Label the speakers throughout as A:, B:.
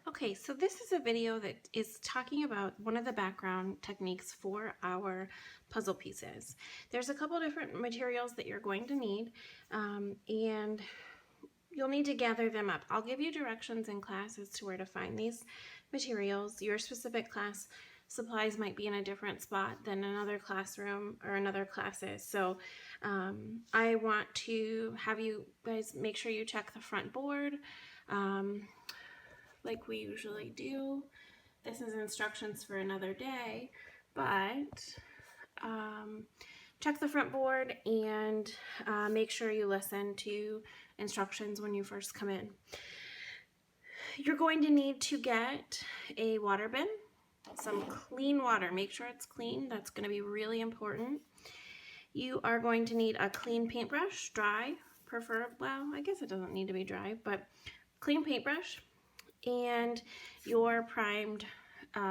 A: Okay, so this is a video that is talking about one of the background techniques for our puzzle pieces. There's a couple different materials that you're going to need, and you'll need to gather them up. I'll give you directions in class as to where to find these materials. Your specific class supplies might be in a different spot than another classroom or another classes. So I want to have you guys make sure you check the front board. Like we usually do. This is instructions for another day, but check the front board and make sure you listen to instructions when you first come in. You're going to need to get a water bin, some clean water. Make sure it's clean. That's going to be really important. You are going to need a clean paintbrush, dry, well, I guess it doesn't need to be dry, but clean paintbrush, and your primed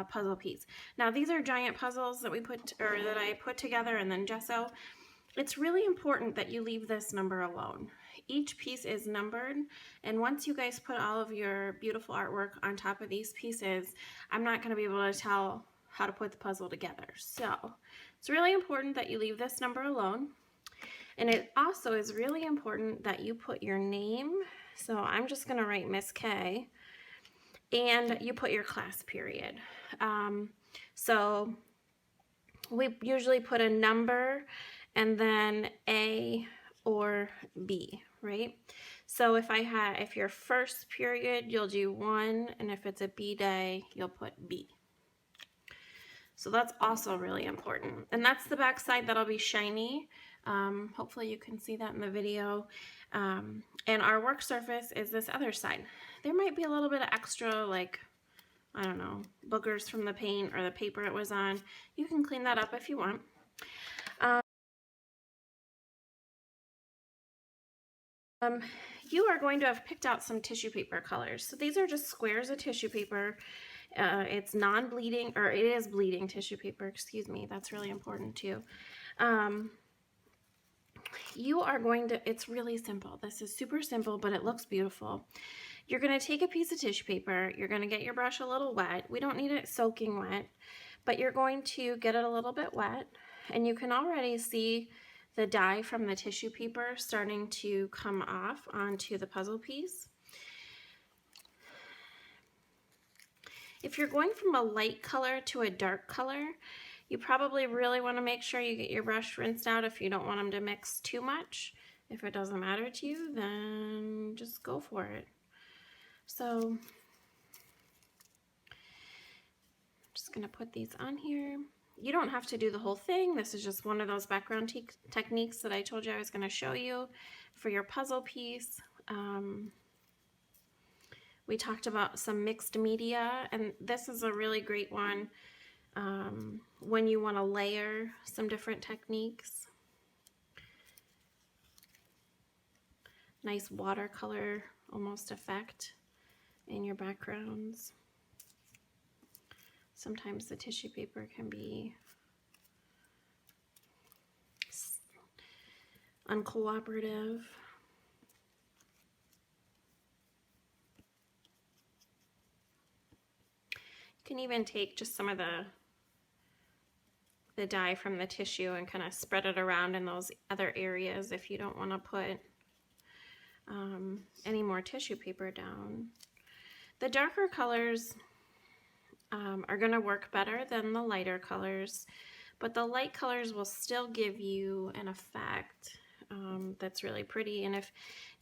A: puzzle piece. Now these are giant puzzles that I put together and then gesso. It's really important that you leave this number alone. Each piece is numbered, and once you guys put all of your beautiful artwork on top of these pieces, I'm not going to be able to tell how to put the puzzle together. So it's really important that you leave this number alone. And it also is really important that you put your name. So I'm just going to write Miss K, and you put your class period. So we usually put a number and then A or B, right? So if your first period, you'll do 1, and if it's a B day, you'll put B. So that's also really important. And that's the back side that'll be shiny. Hopefully you can see that in the video. And our work surface is this other side. There might be a little bit of extra, like, I don't know, boogers from the paint or the paper it was on. You can clean that up if you want. You are going to have picked out some tissue paper colors. So these are just squares of tissue paper. It's non-bleeding, or it is bleeding tissue paper, excuse me. That's really important too. You are going to, it's really simple. This is super simple, but it looks beautiful. You're going to take a piece of tissue paper. You're going to get your brush a little wet. We don't need it soaking wet, but you're going to get it a little bit wet, and you can already see the dye from the tissue paper starting to come off onto the puzzle piece. If you're going from a light color to a dark color, you probably really want to make sure you get your brush rinsed out if you don't want them to mix too much. If it doesn't matter to you, then just go for it. So I'm just going to put these on here. You don't have to do the whole thing. This is just one of those background techniques that I told you I was going to show you for your puzzle piece. We talked about some mixed media, and this is a really great one when you want to layer some different techniques. Nice watercolor almost effect in your backgrounds. Sometimes the tissue paper can be uncooperative. You can even take just some of the dye from the tissue and kind of spread it around in those other areas if you don't want to put any more tissue paper down. The darker colors are going to work better than the lighter colors, but the light colors will still give you an effect that's really pretty. And if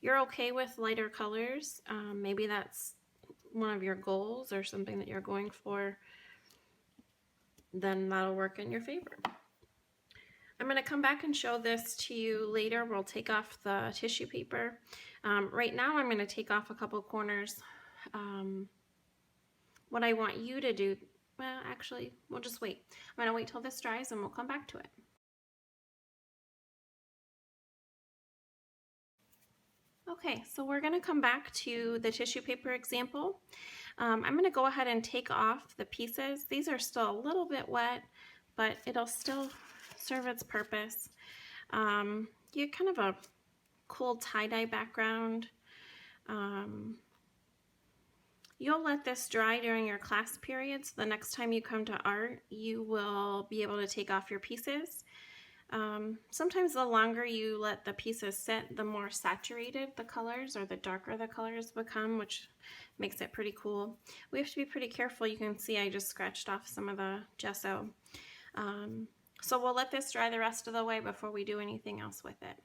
A: you're okay with lighter colors, maybe that's one of your goals or something that you're going for, then that'll work in your favor. I'm going to come back and show this to you later. We'll take off the tissue paper. Right now I'm going to take off a couple corners. What I want you to do, well, actually, we'll just wait. I'm going to wait till this dries and we'll come back to it. Okay, so we're going to come back to the tissue paper example. I'm going to go ahead and take off the pieces. These are still a little bit wet, but it'll still serve its purpose. You get kind of a cool tie-dye background. You'll let this dry during your class period, so the next time you come to art, you will be able to take off your pieces. Sometimes the longer you let the pieces sit, the more saturated the colors or the darker the colors become, which makes it pretty cool. We have to be pretty careful. You can see I just scratched off some of the gesso. So we'll let this dry the rest of the way before we do anything else with it.